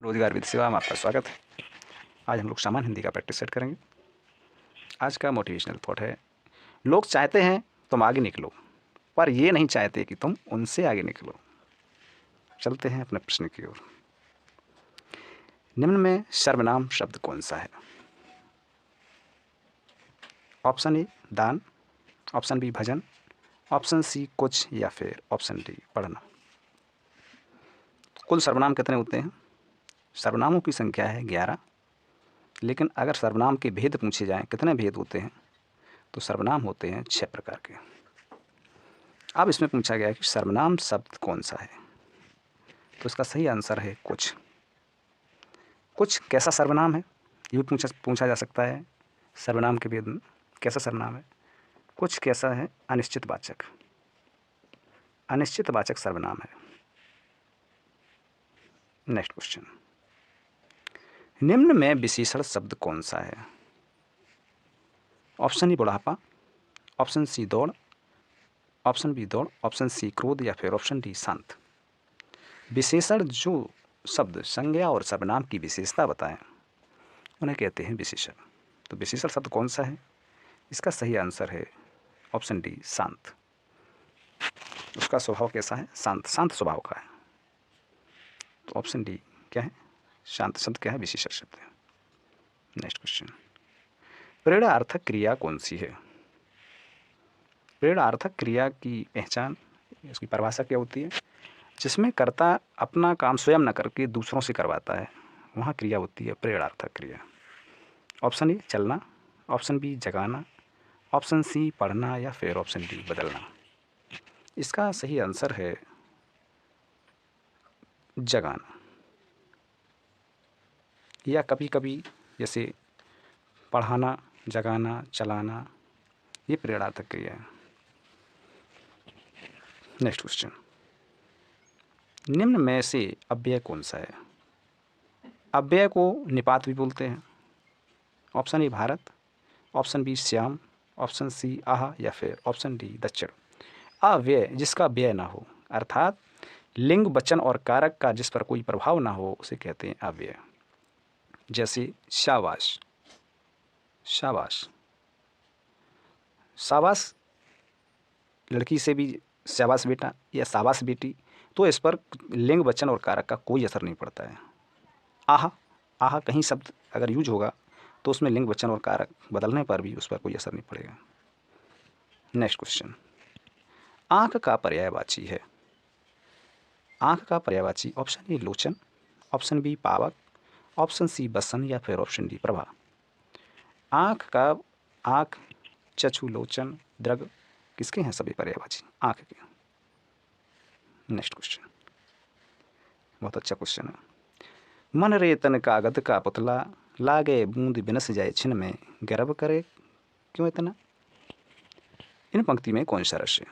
रोजगार विधि सेवा में आपका स्वागत है। आज हम लोग सामान्य हिंदी का प्रैक्टिस सेट करेंगे। आज का मोटिवेशनल थॉट है, लोग चाहते हैं तुम आगे निकलो, पर ये नहीं चाहते कि तुम उनसे आगे निकलो। चलते हैं अपने प्रश्न की ओर। निम्न में सर्वनाम शब्द कौन सा है? ऑप्शन ए दान, ऑप्शन बी भजन, ऑप्शन सी कुछ या फिर ऑप्शन डी पढ़ना। कुल सर्वनाम कितने होते हैं? सर्वनामों की संख्या है 11। लेकिन अगर सर्वनाम के भेद पूछे जाएं, कितने भेद होते हैं, तो सर्वनाम होते हैं 6 प्रकार के। अब इसमें पूछा गया है कि सर्वनाम शब्द कौन सा है, तो इसका सही आंसर है कुछ। कुछ कैसा सर्वनाम है, ये भी पूछा जा सकता है। सर्वनाम के भेद में कैसा सर्वनाम है? कुछ कैसा है? अनिश्चित वाचक, अनिश्चित वाचक सर्वनाम है। नेक्स्ट क्वेश्चन, निम्न में विशेषण शब्द कौन सा है? ऑप्शन ए बुढ़ापा, ऑप्शन सी दौड़, ऑप्शन बी दौड़, ऑप्शन सी क्रोध या फिर ऑप्शन डी शांत। विशेषण जो शब्द संज्ञा और सर्वनाम की विशेषता बताएं उन्हें कहते हैं विशेषण। तो विशेषण शब्द कौन सा है? इसका सही आंसर है ऑप्शन डी शांत। उसका स्वभाव कैसा है? शांत, शांत स्वभाव का है। तो ऑप्शन डी क्या है? शांत शब्द क्या है? विशेषण शब्द है। नेक्स्ट क्वेश्चन, प्रेरणार्थक क्रिया कौन सी है? प्रेरणार्थक क्रिया की पहचान, उसकी परिभाषा क्या होती है? जिसमें कर्ता अपना काम स्वयं न करके दूसरों से करवाता है, वहाँ क्रिया होती है प्रेरणार्थक क्रिया। ऑप्शन ए चलना, ऑप्शन बी जगाना, ऑप्शन सी पढ़ना या फिर ऑप्शन डी बदलना। इसका सही आंसर है जगाना, या कभी कभी जैसे पढ़ाना, जगाना, चलाना, ये प्रेरणार्थक क्रिया है। नेक्स्ट क्वेश्चन, निम्न में से अव्यय कौन सा है? अव्यय को निपात भी बोलते हैं। Option A Bharat, option B Shyam, option C ah या फिर ऑप्शन डी दक्षिण। अव्यय जिसका व्यय ना हो, अर्थात लिंग वचन और कारक का जिस पर कोई प्रभाव ना हो, उसे कहते हैं अव्यय। जैसे शाबाश, शाबाश, शाबाश लड़की से भी शाबाश बेटा या शाबाश बेटी, तो इस पर लिंग वचन और कारक का कोई असर नहीं पड़ता है। आह, आह कहीं शब्द अगर यूज होगा तो उसमें लिंग वचन और कारक बदलने पर भी उस पर कोई असर नहीं पड़ेगा। नेक्स्ट क्वेश्चन, आँख का पर्यायवाची है। आँख का पर्यायवाची ऑप्शन ए लोचन, ऑप्शन बी पावक, ऑप्शन सी बसन या फिर ऑप्शन डी प्रभा। आँख का, आँख, चक्षु, लोचन, दृग किसके हैं? सभी पर्यायवाची आँख के। नेक्स्ट क्वेश्चन, बहुत अच्छा क्वेश्चन है। मन रे तन कागद का पुतला, लागे बूंद बिनस जाए छिन में, गर्व करे क्यों इतना। इन पंक्ति में कौन सा रस है?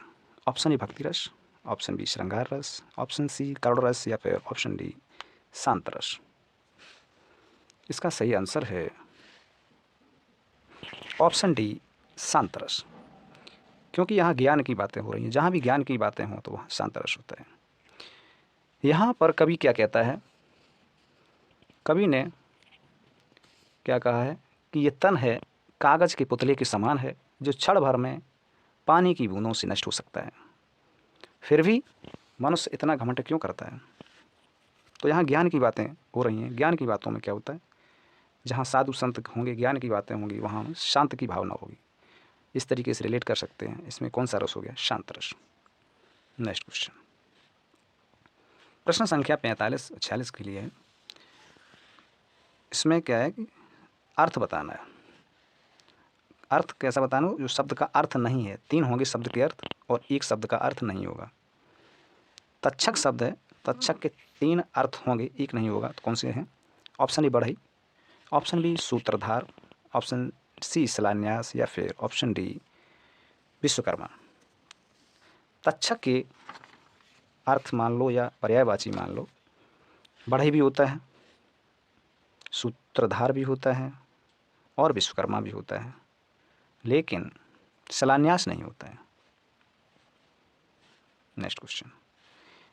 ऑप्शन ए भक्ति रस, ऑप्शन बी श्रृंगार रस, ऑप्शन सी करुण रस या फिर ऑप्शन डी शांत रस। इसका सही आंसर है ऑप्शन डी शांत रस, क्योंकि यहाँ ज्ञान की बातें हो रही हैं। जहाँ भी ज्ञान की बातें हों तो वहाँ शांत रस होता है। यहाँ पर कवि क्या कहता है? कवि ने क्या कहा है कि ये तन है कागज़ के पुतले के समान है, जो क्षण भर में पानी की बूंदों से नष्ट हो सकता है। फिर भी मनुष्य इतना घमंड क्यों करता है? तो यहाँ ज्ञान की बातें हो रही हैं। ज्ञान की बातों में क्या होता है? जहाँ साधु संत होंगे, ज्ञान की बातें होंगी, वहाँ शांत की भावना होगी। इस तरीके से रिलेट कर सकते हैं। इसमें कौन सा रस हो गया? शांत रस। नेक्स्ट क्वेश्चन, प्रश्न संख्या 45-46 के लिए है। इसमें क्या है कि अर्थ बताना है। अर्थ कैसा बताना हो? जो शब्द का अर्थ नहीं है। 3 होंगे शब्द के अर्थ और एक शब्द का अर्थ नहीं होगा। तक्षक शब्द है, तक्षक के 3 अर्थ होंगे, एक नहीं होगा। तो कौन से हैं? ऑप्शन ए बढ़ई, ऑप्शन बी सूत्रधार, ऑप्शन सी शिलान्यास या फिर ऑप्शन डी विश्वकर्मा। तक्षक के अर्थ मान लो या पर्यायवाची मान लो, बढ़ई भी होता है, सूत्रधार भी होता है और विश्वकर्मा भी होता है, लेकिन शिलान्यास नहीं होता है। नेक्स्ट क्वेश्चन,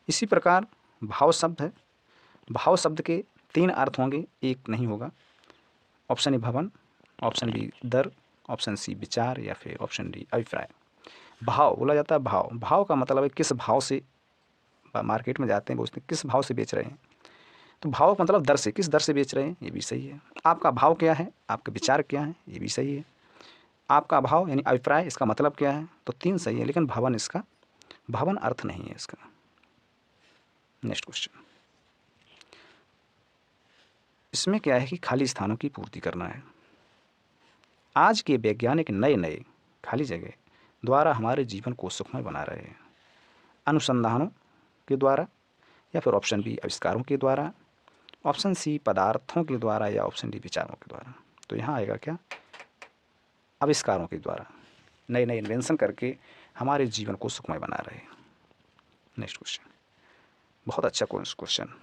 इसी प्रकार भाव शब्द है। भाव शब्द के 3 अर्थ होंगे, एक नहीं होगा। ऑप्शन ए भवन, ऑप्शन बी दर, ऑप्शन सी विचार या फिर ऑप्शन डी अभिप्राय। भाव बोला जाता है, भाव, भाव का मतलब है किस भाव से मार्केट में जाते हैं, पूछते हैं किस भाव से बेच रहे हैं। तो भाव का मतलब दर से, किस दर से बेच रहे हैं, ये भी सही है। आपका भाव क्या है, आपका विचार क्या है, ये भी सही है। आपका भाव यानी अभिप्राय, इसका मतलब क्या है, तो 3 सही है, लेकिन भवन इसका, भवन अर्थ नहीं है इसका। नेक्स्ट क्वेश्चन, इसमें क्या है कि खाली स्थानों की पूर्ति करना है। आज के वैज्ञानिक नए नए खाली जगह द्वारा हमारे जीवन को सुखमय बना रहे हैं, अनुसंधानों के द्वारा या फिर ऑप्शन बी आविष्कारों के द्वारा, ऑप्शन सी पदार्थों के द्वारा या ऑप्शन डी विचारों के द्वारा। तो यहाँ आएगा क्या, आविष्कारों के द्वारा, नए नए इन्वेंशन करके हमारे जीवन को सुखमय बना रहे हैं। नेक्स्ट क्वेश्चन, बहुत अच्छा क्वेश्चन,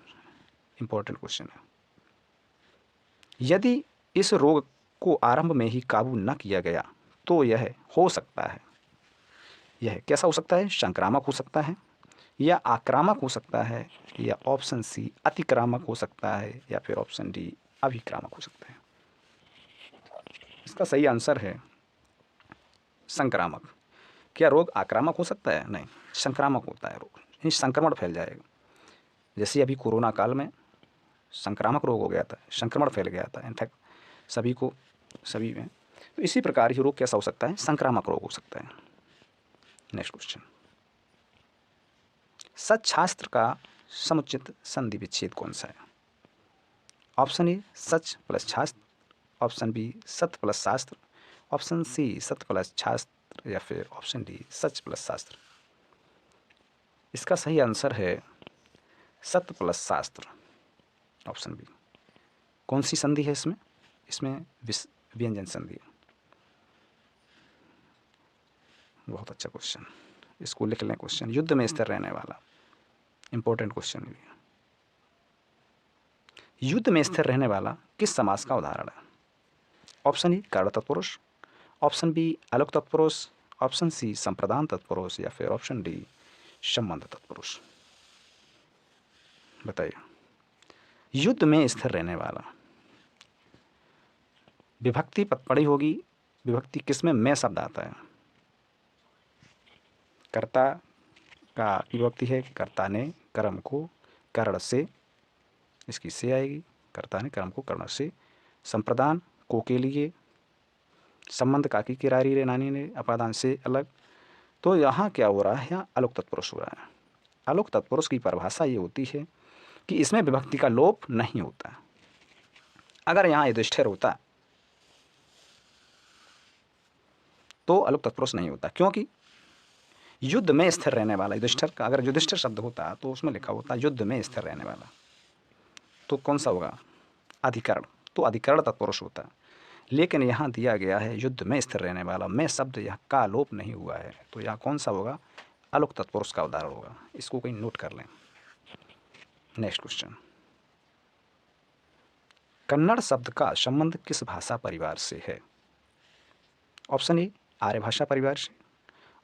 इंपॉर्टेंट क्वेश्चन है। यदि इस रोग को आरंभ में ही काबू न किया गया तो यह हो सकता है, यह कैसा हो सकता है, संक्रामक हो सकता है या आक्रामक हो सकता है या ऑप्शन सी अतिक्रामक हो सकता है या फिर ऑप्शन डी अभिक्रामक हो सकता है। इसका सही आंसर है संक्रामक। क्या रोग आक्रामक हो सकता है, नहीं, संक्रामक होता है रोग, यानी संक्रमण फैल जाएगा। जैसे अभी कोरोना काल में संक्रामक रोग हो गया था, संक्रमण फैल गया था इनफैक्ट सभी में, तो इसी प्रकार ये रोग कैसा हो सकता है, संक्रामक रोग हो सकता है। नेक्स्ट क्वेश्चन, सच्शास्त्र का समुचित संधि विच्छेद कौन सा है। ऑप्शन ए सच प्लस शास्त्र, ऑप्शन बी सत्य प्लस शास्त्र, ऑप्शन सी सत्य प्लस शास्त्र या फिर ऑप्शन डी सच प्लस शास्त्र। इसका सही आंसर है सत्य प्लस शास्त्र, ऑप्शन बी। कौन सी संधि है इसमें, इसमें व्यंजन संधि है। बहुत अच्छा क्वेश्चन, इसको लिख लें क्वेश्चन, युद्ध में स्थिर रहने वाला, इंपॉर्टेंट क्वेश्चन भी है। युद्ध में स्थिर रहने वाला किस समास का उदाहरण है। ऑप्शन ए कर्ण तत्पुरुष, ऑप्शन बी अलुक तत्पुरुष, ऑप्शन सी संप्रदान तत्पुरुष या फिर ऑप्शन डी संबंध तत्पुरुष। बताइए, युद्ध में स्थिर रहने वाला, विभक्ति पड़ी होगी, विभक्ति किस में, मैं शब्द आता है, कर्ता का विभक्ति है, कर्ता ने कर्म को कर्ण से, इसकी से आएगी, कर्ता ने कर्म को कर्ण से, संप्रदान को के लिए, संबंध काकी किरारी रे नानी ने, अपादान से अलग। तो यहाँ क्या हो रहा है, यहाँ अलुक तत्पुरुष हो रहा है। अलुक तत्पुरुष की परिभाषा ये होती है कि इसमें विभक्ति का लोप नहीं होता। अगर यहाँ युधिष्ठिर होता तो अलुक तत्पुरुष नहीं होता, क्योंकि युद्ध में स्थिर रहने वाला, युधिष्ठिर का अगर युधिष्ठिर शब्द होता तो उसमें लिखा होता युद्ध में स्थिर रहने वाला, तो कौन सा होगा, अधिकरण, तो अधिकरण तत्पुरुष होता। लेकिन यहाँ दिया गया है युद्ध में स्थिर रहने वाला, में शब्द यह का लोप नहीं हुआ है, तो यहाँ कौन सा होगा, अलुक तत्पुरुष का उदाहरण होगा। इसको कहीं नोट कर लें। नेक्स्ट क्वेश्चन, कन्नड़ शब्द का संबंध किस भाषा परिवार से है। ऑप्शन ए आर्य भाषा परिवार से,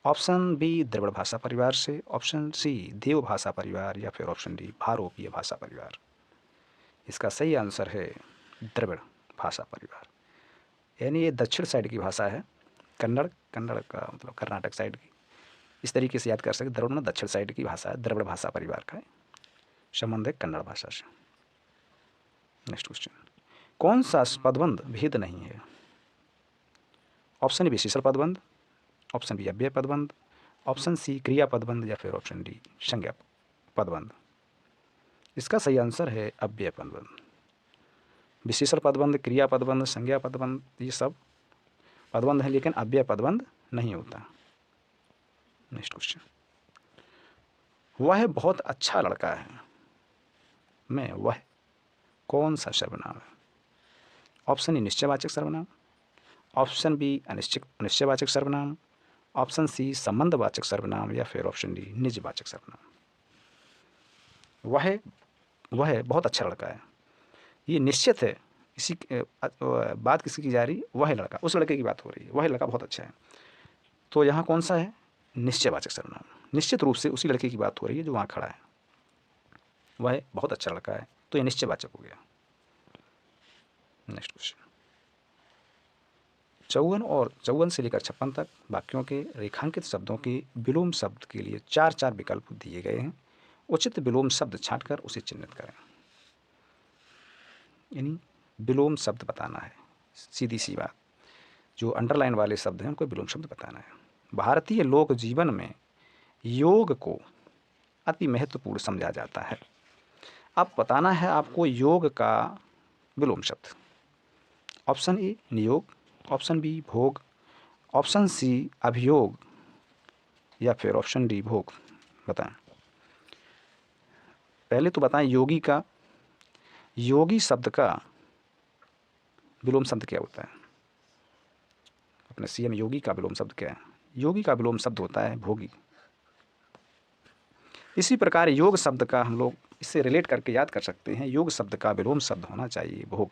ऑप्शन बी द्रविड़ भाषा परिवार से, ऑप्शन सी देव भाषा परिवार या फिर ऑप्शन डी भारोपीय भाषा परिवार। इसका सही आंसर है द्रविड़ भाषा परिवार, यानी ये दक्षिण साइड की भाषा है, कन्नड़ का मतलब कर्नाटक साइड की, इस तरीके से याद कर सकते। द्रविड़ में दक्षिण साइड की भाषा है, द्रविड़ भाषा परिवार का संबंध है कन्नड़ भाषा से। नेक्स्ट क्वेश्चन, कौन सा पदबंध भेद नहीं है। ऑप्शन ए विशेषण पदबंध, ऑप्शन बी अव्यय पदबंध, ऑप्शन सी क्रिया पदबंध या फिर ऑप्शन डी संज्ञा पदबंध। इसका सही आंसर है अव्यय पदबंध। विशेषण पदबंध, क्रिया पदबंध, संज्ञा पदबंध, ये सब पदबंध है, लेकिन अव्यय पदबंध नहीं होता। नेक्स्ट क्वेश्चन, वह बहुत अच्छा लड़का है में वह कौन सा सर्वनाम है। ऑप्शन ए निश्चयवाचक सर्वनाम, ऑप्शन बी अनिश्चयवाचक सर्वनाम, ऑप्शन सी संबंधवाचक सर्वनाम या फिर ऑप्शन डी निजवाचक सर्वनाम। वह बहुत अच्छा लड़का है, ये निश्चित है, इसी बात किसकी की जा रही, वह लड़का, उस लड़के की बात हो रही है, वह लड़का बहुत अच्छा है। तो यहाँ कौन सा है, निश्चयवाचक सर्वनाम, निश्चित रूप से उसी लड़के की बात हो रही है जो वहाँ खड़ा है, वह बहुत अच्छा लड़का है, तो ये निश्चयवाचक हो गया। नेक्स्ट क्वेश्चन, 54 और 54 से लेकर 56 तक वाक्यों के रेखांकित शब्दों के विलोम शब्द के लिए 4 विकल्प दिए गए हैं। उचित विलोम शब्द छांटकर उसे चिन्हित करें। यानी विलोम शब्द बताना है, सीधी सी बात। जो अंडरलाइन वाले शब्द हैं उनको विलोम शब्द बताना है। भारतीय लोक जीवन में योग को अति महत्वपूर्ण समझा जाता है। अब बताना है आपको योग का विलोम शब्द। ऑप्शन ए नियोग, ऑप्शन बी भोग, ऑप्शन सी अभियोग या फिर ऑप्शन डी भोग। बताएं। पहले तो बताएं योगी शब्द का विलोम शब्द क्या होता है। अपने सीएम योगी का विलोम शब्द क्या है? योगी का विलोम शब्द होता है भोगी। इसी प्रकार योग शब्द का हम लोग इससे रिलेट करके याद कर सकते हैं। योग शब्द का विलोम शब्द होना चाहिए भोग।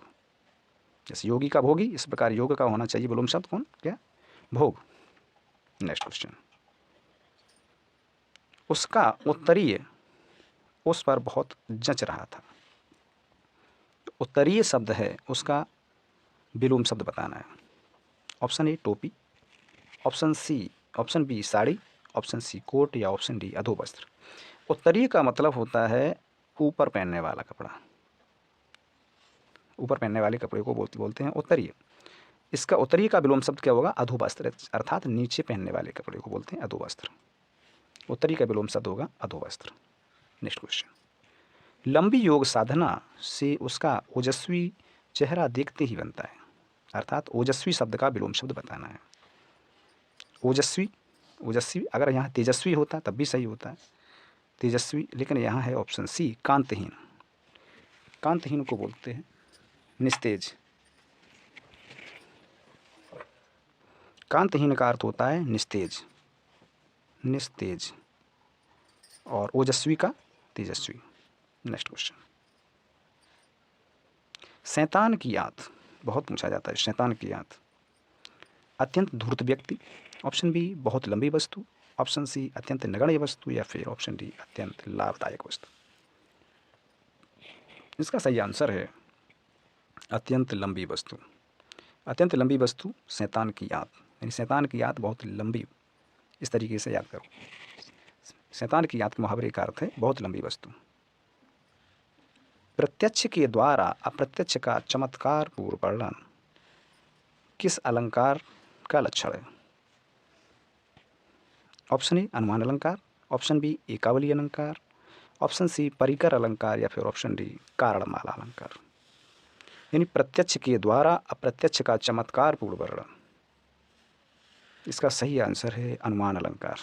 जैसे योगी का भोगी, इस प्रकार योग का होना चाहिए विलोम शब्द कौन? क्या? भोग। नेक्स्ट क्वेश्चन, उसका उत्तरीय उस पर बहुत जच रहा था। उत्तरीय शब्द है, उसका विलोम शब्द बताना है। ऑप्शन ए टोपी, option B sari, option C coat या ऑप्शन डी अधोवस्त्र। उत्तरीय का मतलब होता है ऊपर पहनने वाला कपड़ा। ऊपर पहनने वाले कपड़े को बोलते हैं उत्तरीय। इसका उत्तरीय का विलोम शब्द क्या होगा? अधोवस्त्र, अर्थात नीचे पहनने वाले कपड़े को बोलते हैं अधोवस्त्र। उत्तरीय का विलोम शब्द होगा अधोवस्त्र। नेक्स्ट क्वेश्चन, लंबी योग साधना से उसका ओजस्वी चेहरा देखते ही बनता है। अर्थात ओजस्वी शब्द का विलोम शब्द बताना है। ओजस्वी, अगर यहाँ तेजस्वी होता तब भी सही होता है, तेजस्वी, लेकिन यहाँ है ऑप्शन सी कांतहीन। कांतहीन को बोलते हैं निस्तेज। कांतहीन का अर्थ होता है निस्तेज और ओजस्वी का तेजस्वी। नेक्स्ट क्वेश्चन, शैतान की आंत बहुत पूछा जाता है। शैतान की आंत, अत्यंत धूर्त व्यक्ति, ऑप्शन बी बहुत लंबी वस्तु, ऑप्शन सी अत्यंत नगण्य वस्तु या फिर ऑप्शन डी अत्यंत लाभदायक वस्तु। इसका सही आंसर है अत्यंत लंबी वस्तु। अत्यंत लंबी वस्तु शैतान की आंत, यानी शैतान की आंत बहुत लंबी। इस तरीके से याद करो, शैतान की आंत के मुहावरे का अर्थ है बहुत लंबी वस्तु। प्रत्यक्ष के द्वारा अप्रत्यक्ष का चमत्कार पूर्व वर्णन किस अलंकार का लक्षण है? ऑप्शन ए अनुमान अलंकार, ऑप्शन बी एकावली अलंकार, ऑप्शन सी परिकर अलंकार या फिर ऑप्शन डी कारणमाला अलंकार। यानी प्रत्यक्ष के द्वारा अप्रत्यक्ष का चमत्कार पूर्ण वर्णन। इसका सही आंसर है अनुमान अलंकार।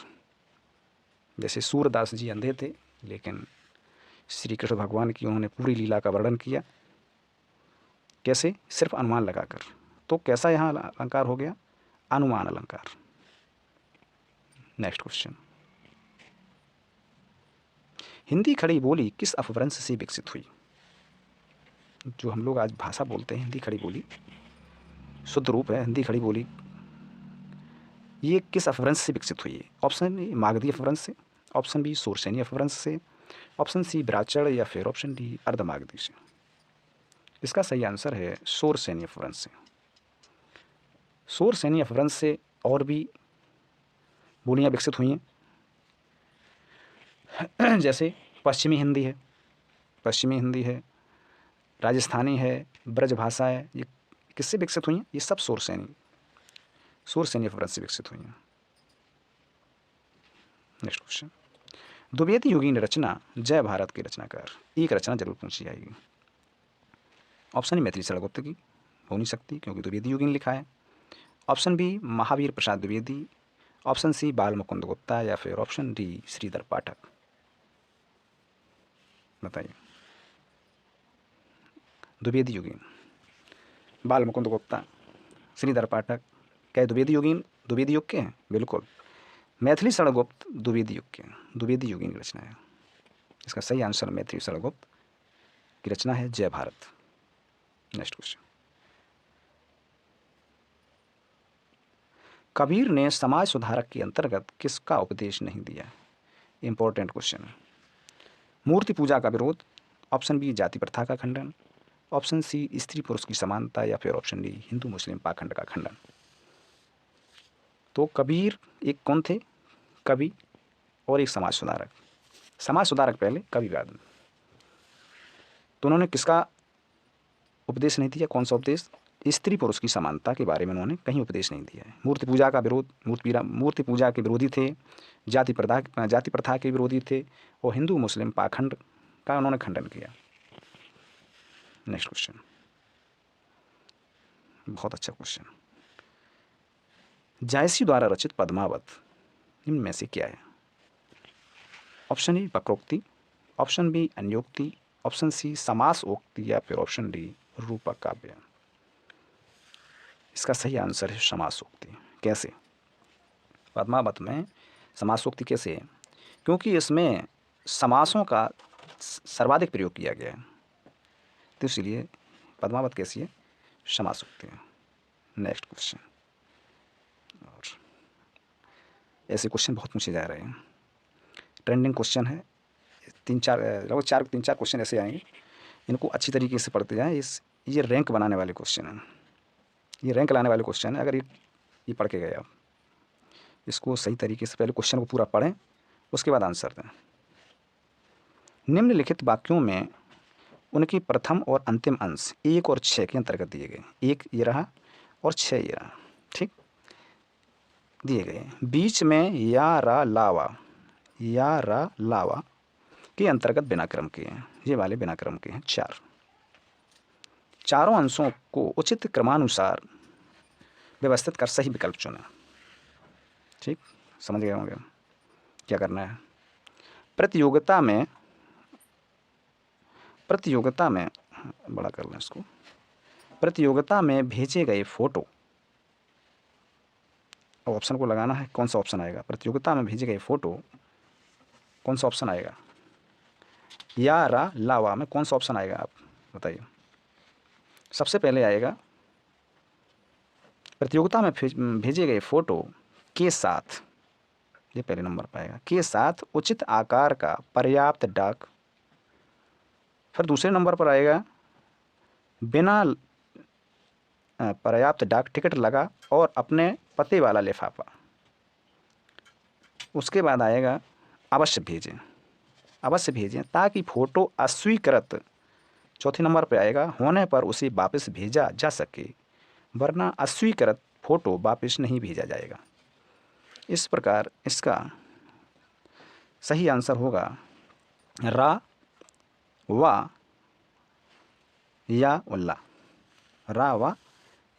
जैसे सूरदास जी अंधे थे, लेकिन श्री कृष्ण भगवान की उन्होंने पूरी लीला का वर्णन किया। कैसे? सिर्फ अनुमान लगाकर। तो कैसा यहाँ अलंकार हो गया? अनुमान अलंकार। नेक्स्ट क्वेश्चन, हिंदी खड़ी बोली किस अपभ्रंश से विकसित हुई? जो हम लोग आज भाषा बोलते हैं हिंदी खड़ी बोली, शुद्ध रूप है हिंदी खड़ी बोली, ये किस अपभ्रंश से विकसित हुई है? ऑप्शन ए मागधी अपभ्रंश से, ऑप्शन बी शूरसेनी अपभ्रंश से, ऑप्शन सी ब्राह्मण या फिर ऑप्शन डी अर्धमागधी से। इसका सही आंसर है शूरसेनी अपभ्रंश से। शूरसेनी अपभ्रंश से और भी बोलियाँ विकसित हुई हैं। जैसे पश्चिमी हिंदी है, राजस्थानी है, ब्रज भाषा है। ये किससे विकसित हुई हैं? ये सब शूरसेनी अपभ्रंश से विकसित हुई हैं। नेक्स्ट क्वेश्चन, द्विवेदी योगिनी रचना जय भारत की रचनाकार, एक रचना जरूर पूछी जाएगी। ऑप्शन ए मैथिली शरण की हो नहीं सकती क्योंकि द्विवेदी योगिनी लिखा है, option B Mahavir Prasad Dwivedi, option C बाल मुकुंद गुप्ता या फिर ऑप्शन डी श्रीधर पाठक। बताइए। द्विवेदी योगिनी, बाल मुकुंद गुप्ता, श्रीधर पाठक, क्या द्विवेदी युग के हैं? बिल्कुल। मैथिली शरणगुप्त द्विवेदी युग के हैं, द्विवेदी योगिनी की रचना है। इसका सही आंसर मैथिली शरणगुप्त की रचना है जय भारत। नेक्स्ट क्वेश्चन, कबीर ने समाज सुधारक के अंतर्गत किसका उपदेश नहीं दिया? इंपॉर्टेंट क्वेश्चन है। मूर्ति पूजा का विरोध, ऑप्शन बी जाति प्रथा का खंडन, ऑप्शन सी स्त्री पुरुष की समानता, या फिर ऑप्शन डी हिंदू मुस्लिम पाखंड का खंडन। तो कबीर एक कौन थे? कवि और एक समाज सुधारक। समाज सुधारक पहले, कवि बाद में। तो उन्होंने किसका उपदेश नहीं दिया? कौन सा उपदेश? स्त्री पुरुष की समानता के बारे में उन्होंने कहीं उपदेश नहीं दिया है। मूर्ति पूजा का विरोध, मूर्ति पूजा के विरोधी थे, जाति प्रथा के विरोधी थे, और हिंदू मुस्लिम पाखंड का उन्होंने खंडन किया। नेक्स्ट क्वेश्चन, बहुत अच्छा क्वेश्चन। जायसी द्वारा रचित पद्मावत निम्न में से क्या है? ऑप्शन ए वक्रोक्ति, ऑप्शन बी अन्योक्ति, ऑप्शन सी समासोक्ति, या फिर ऑप्शन डी रूपक काव्य। इसका सही आंसर है समासोक्ति। कैसे? पद्मावत में समासोक्ति कैसे है? क्योंकि इसमें समासों का सर्वाधिक प्रयोग किया गया है, तो इसलिए पद्मावत कैसी है? समासोक्ति है। Next question. और ऐसे क्वेश्चन बहुत पूछे जा रहे हैं, ट्रेंडिंग क्वेश्चन है। तीन चार क्वेश्चन ऐसे आएंगे, इनको अच्छी तरीके से पढ़ते जाएं। ये रैंक बनाने वाले क्वेश्चन हैं, ये रैंक लाने वाले क्वेश्चन है। अगर ये पढ़ के गए आप, इसको सही तरीके से पहले क्वेश्चन को पूरा पढ़ें, उसके बाद आंसर दें। निम्नलिखित वाक्यों में उनकी प्रथम और अंतिम अंश 1 और 6 के अंतर्गत दिए गए। 1 ये रहा और 6 ये रहा, ठीक दिए गए। बीच में या रा लावा के अंतर्गत बिना क्रम के हैं, ये वाले बिना क्रम के हैं 4। चारों अंशों को उचित क्रमानुसार व्यवस्थित कर सही विकल्प चुना। ठीक, समझ गए होंगे क्या करना है। प्रतियोगिता में बड़ा कर लें इसको। प्रतियोगिता में भेजे गए फोटो, ऑप्शन को लगाना है, कौन सा ऑप्शन आएगा? प्रतियोगिता में भेजे गए फोटो, कौन सा ऑप्शन आएगा? या रा लावा में कौन सा ऑप्शन आएगा? आप बताइए। सबसे पहले आएगा प्रतियोगिता में भेजे गए फोटो के साथ, ये पहले नंबर पर आएगा, के साथ उचित आकार का पर्याप्त डाक। फिर दूसरे नंबर पर आएगा बिना पर्याप्त डाक टिकट लगा और अपने पते वाला लिफाफा। उसके बाद आएगा अवश्य भेजें ताकि फ़ोटो अस्वीकृत। चौथे नंबर पर आएगा होने पर उसे वापस भेजा जा सके, वरना अस्वीकृत फ़ोटो वापस नहीं भेजा जाएगा। इस प्रकार इसका सही आंसर होगा रा वा या उल्ला, रा वा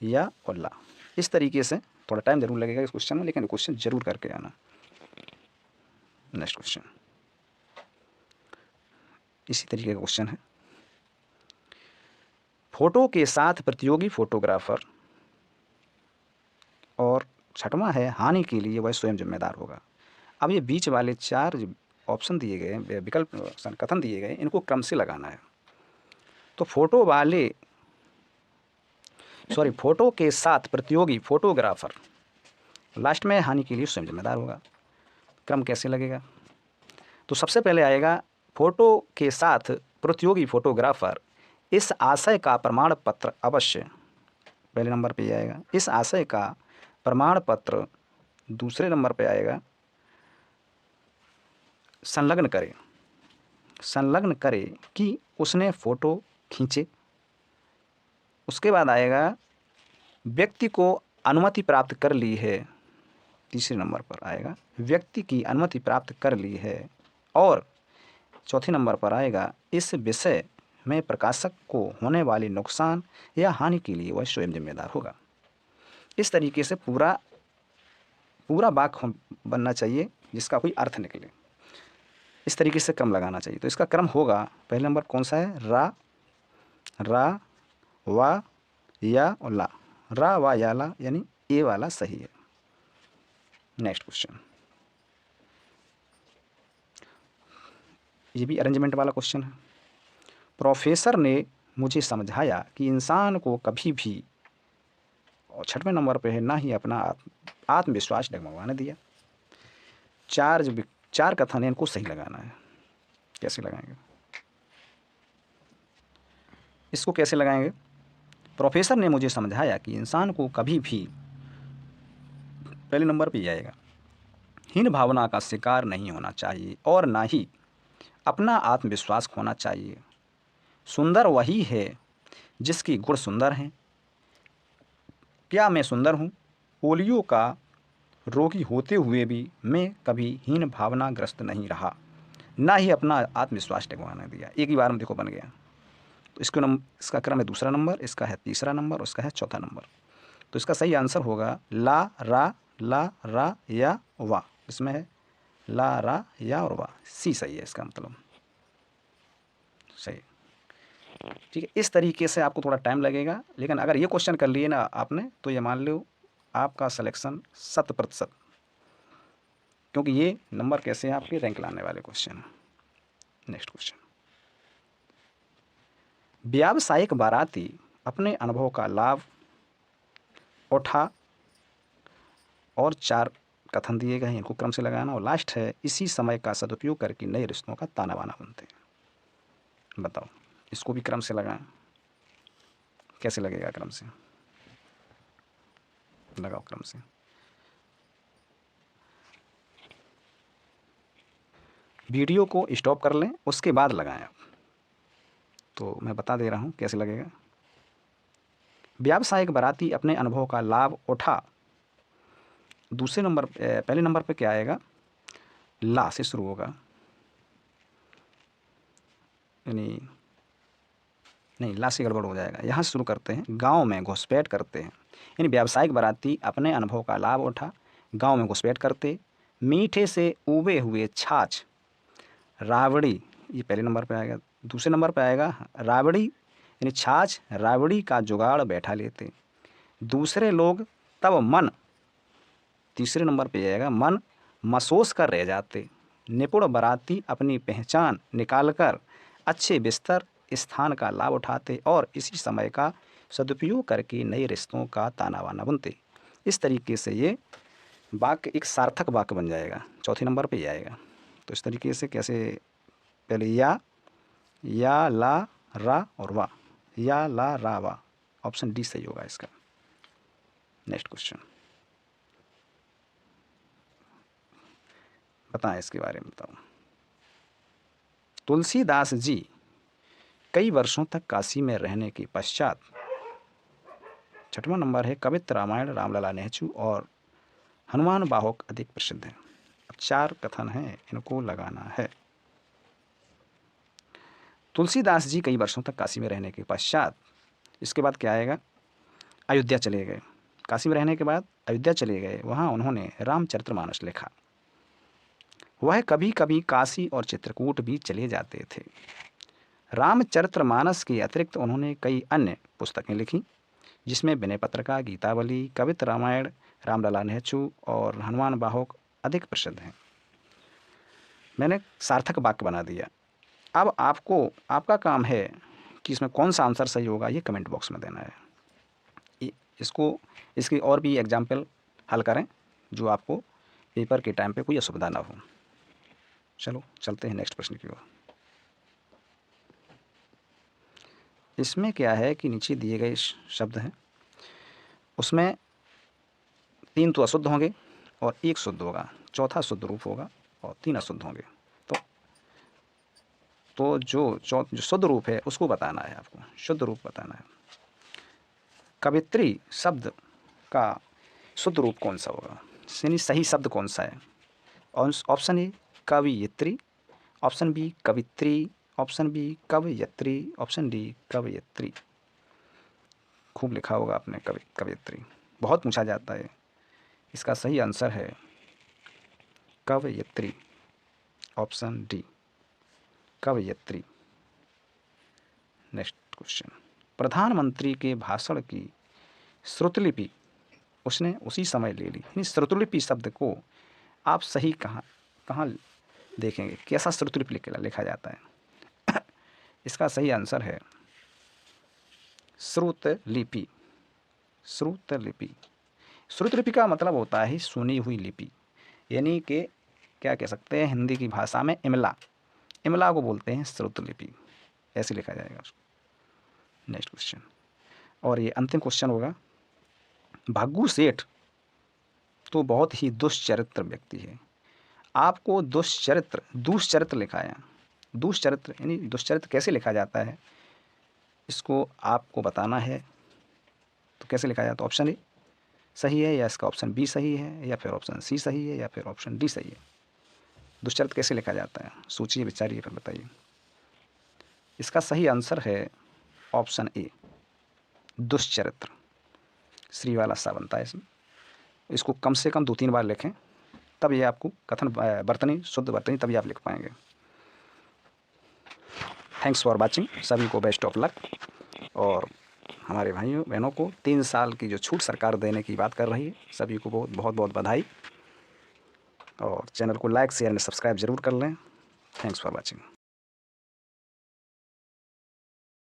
या उल्ला। इस तरीके से थोड़ा टाइम जरूर लगेगा इस क्वेश्चन में, लेकिन क्वेश्चन जरूर करके आना। नेक्स्ट क्वेश्चन इसी तरीके का क्वेश्चन है। फोटो के साथ प्रतियोगी फोटोग्राफर, और छठवां है हानि के लिए वह स्वयं जिम्मेदार होगा। अब ये बीच वाले 4 जो ऑप्शन दिए गए, विकल्प कथन दिए गए, इनको क्रम से लगाना है। तो फोटो के साथ प्रतियोगी फोटोग्राफर, लास्ट में हानि के लिए स्वयं जिम्मेदार होगा। क्रम कैसे लगेगा? तो सबसे पहले आएगा फोटो के साथ प्रतियोगी फोटोग्राफर इस आशय का प्रमाण पत्र अवश्य, पहले नंबर पे आएगा इस आशय का प्रमाण पत्र। दूसरे नंबर पे आएगा संलग्न करे कि उसने फ़ोटो खींचे। उसके बाद आएगा व्यक्ति को अनुमति प्राप्त कर ली है। तीसरे नंबर पर आएगा व्यक्ति की अनुमति प्राप्त कर ली है। और चौथे नंबर पर आएगा इस विषय में प्रकाशक को होने वाले नुकसान या हानि के लिए वह स्वयं जिम्मेदार होगा। इस तरीके से पूरा वाक्य बनना चाहिए जिसका कोई अर्थ निकले। इस तरीके से क्रम लगाना चाहिए। तो इसका क्रम होगा, पहले नंबर कौन सा है? रा वा या ला, रा वा या ला, यानी ए वाला सही है। नेक्स्ट क्वेश्चन, ये भी अरेंजमेंट वाला क्वेश्चन है। प्रोफेसर ने मुझे समझाया कि इंसान को कभी भी, और छठवें नंबर पे है, ना ही अपना आत्मविश्वास डगमगाने दिया। 4 कथन है, इनको सही लगाना है। कैसे लगाएंगे? इसको कैसे लगाएंगे? प्रोफेसर ने मुझे समझाया कि इंसान को कभी भी पहले नंबर पे ही आएगा, हीन भावना का शिकार नहीं होना चाहिए और ना ही अपना आत्मविश्वास खोना चाहिए। सुंदर वही है जिसकी गुण सुंदर हैं। क्या मैं सुंदर हूँ? पोलियो का रोगी होते हुए भी मैं कभी हीन भावनाग्रस्त नहीं रहा, ना ही अपना आत्मविश्वास डगमगाने दिया। एक ही बार में देखो बन गया। तो इसका क्रम है दूसरा नंबर, इसका है तीसरा नंबर और इसका है चौथा नंबर। तो इसका सही आंसर होगा ला रा या वा। इसमें है ला रा या और वा। सी सही है इसका मतलब। सही, ठीक है। इस तरीके से आपको थोड़ा टाइम लगेगा, लेकिन अगर ये क्वेश्चन कर लिए ना आपने तो ये मान लो आपका सिलेक्शन 100%, क्योंकि ये नंबर कैसे हैं आपके रैंक लाने वाले क्वेश्चन। नेक्स्ट क्वेश्चन, व्यावसायिक बाराती अपने अनुभव का लाभ उठा और 4 कथन दिए गए हैं, इनको क्रम से लगाना। और लास्ट है, इसी समय का सदुपयोग करके नए रिश्तों का ताना बाना बनते हैं। बताओ, इसको भी क्रम से लगाएं। कैसे लगेगा क्रम से? लगाओ क्रम से। वीडियो को स्टॉप कर लें, उसके बाद लगाएं आप। तो मैं बता दे रहा हूँ कैसे लगेगा। व्यावसायिक बाराती अपने अनुभव का लाभ उठा, दूसरे नंबर पहले नंबर पे क्या आएगा? ला से शुरू होगा, यानी नहीं, ला से गड़बड़ हो जाएगा। यहाँ से शुरू करते हैं। गांव में घुसपैठ करते हैं, यानी व्यावसायिक बाराती अपने अनुभव का लाभ उठा, गांव में घुसपैठ करते, मीठे से उबे हुए छाछ राबड़ी, ये पहले नंबर पे आएगा। दूसरे नंबर पे आएगा राबड़ी, यानी छाछ राबड़ी का जुगाड़ बैठा लेते, दूसरे लोग तब मन, तीसरे नंबर पे आएगा मन मसोस कर रह जाते, निपुण बाराती अपनी पहचान निकालकर अच्छे बिस्तर स्थान का लाभ उठाते और इसी समय का सदुपयोग करके नए रिश्तों का ताना बाना बुनते। इस तरीके से ये वाक्य एक सार्थक वाक्य बन जाएगा, चौथे नंबर पे ही आएगा। तो इस तरीके से कैसे, पहले या ला रा और वा, या ला रा वा। ऑप्शन डी सही होगा इसका। नेक्स्ट क्वेश्चन, बताएं इसके बारे में बताओ। तुलसीदास जी कई वर्षों तक काशी में रहने के पश्चात, छठवां नंबर है, कवित्त रामायण रामलला नेहचू और हनुमान बाहुक अधिक प्रसिद्ध है। अब 4 कथन हैं, इनको लगाना है। तुलसीदास जी कई वर्षों तक काशी में रहने के पश्चात, इसके बाद क्या आएगा? अयोध्या चले गए। काशी में रहने के बाद अयोध्या चले गए, वहाँ उन्होंने रामचरितमानस लिखा। वह कभी कभी काशी और चित्रकूट भी चले जाते थे। रामचरितमानस के अतिरिक्त उन्होंने कई अन्य पुस्तकें लिखी, जिसमें विनय पत्रिका, गीतावली, कवित्त रामायण रामलला नेहचू और हनुमान बाहुक अधिक प्रसिद्ध हैं। मैंने सार्थक वाक्य बना दिया। अब आपका काम है कि इसमें कौन सा आंसर सही होगा, ये कमेंट बॉक्स में देना है। इसकी और भी एग्जाम्पल हल करें जो आपको पेपर के टाइम पे कोई असुविधा ना हो। चलो चलते हैं नेक्स्ट प्रश्न की ओर। इसमें क्या है कि नीचे दिए गए शब्द हैं, उसमें 3 तो अशुद्ध होंगे और 1 शुद्ध होगा, चौथा शुद्ध रूप होगा और 3 अशुद्ध होंगे। तो जो शुद्ध रूप है उसको बताना है आपको, शुद्ध रूप बताना है। कवित्री शब्द का शुद्ध रूप कौन सा होगा, यानी सही शब्द कौन सा है? ऑप्शन ए कवियत्री, ऑप्शन बी कवित्री, ऑप्शन बी कवयत्री, ऑप्शन डी कवयत्री। खूब लिखा होगा आपने कवयत्री, बहुत पूछा जाता है। इसका सही आंसर है कवयत्री, ऑप्शन डी कवयत्री। नेक्स्ट क्वेश्चन, प्रधानमंत्री के भाषण की श्रुतलिपि उसने उसी समय ले ली, यानी श्रुतलिपि शब्द को आप सही कहाँ देखेंगे, कैसा श्रुतलिपि लिखा जाता है? इसका सही आंसर है श्रुतलिपि। श्रुतलिपि, श्रुतलिपि का मतलब होता है सुनी हुई लिपि, यानी कि क्या कह सकते हैं हिंदी की भाषा में इमला, इमला को बोलते हैं श्रुतलिपि, ऐसे लिखा जाएगा उसको। नेक्स्ट क्वेश्चन, और ये अंतिम क्वेश्चन होगा। भाग्गू सेठ तो बहुत ही दुष्चरित्र व्यक्ति है। आपको दुष्चरित्र लिखा है। दुष्चरित्र यानी दुष्चरित्र कैसे लिखा जाता है, इसको आपको बताना है। तो कैसे लिखा जाए, तो ऑप्शन ए सही है, या इसका ऑप्शन बी सही है, या फिर ऑप्शन सी सही है, या फिर ऑप्शन डी सही है। दुष्चरित्र कैसे लिखा जाता है, सोचिए विचारिए फिर बताइए। इसका सही आंसर है ऑप्शन ए, दुष्चरित्र। श्री वाला सा बनता है इसमें। इसको कम से कम 2-3 बार लिखें, तब ये आपको कथन वर्तनी शुद्ध वर्तनी तभी आप लिख पाएंगे। थैंक्स फॉर वाचिंग, सभी को बेस्ट ऑफ लक। और हमारे भाइयों बहनों को 3 साल की जो छूट सरकार देने की बात कर रही है, सभी को बहुत बहुत बधाई। और चैनल को लाइक शेयर एंड सब्सक्राइब ज़रूर कर लें। Thanks for watching.